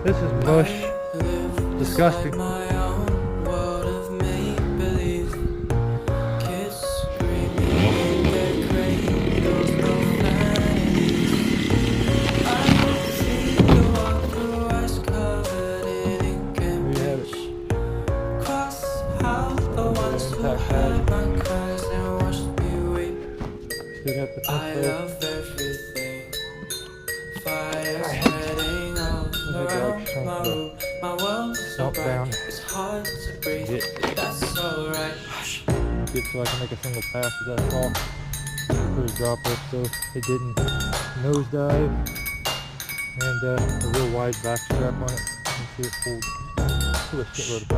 This is mush. Disgusting. Still got the Smashdown. Get so I can make a single pass with that ball. Pretty drop up so it didn't nosedive, and a real wide back strap on it. You can see it pulled. Still a shitload of power.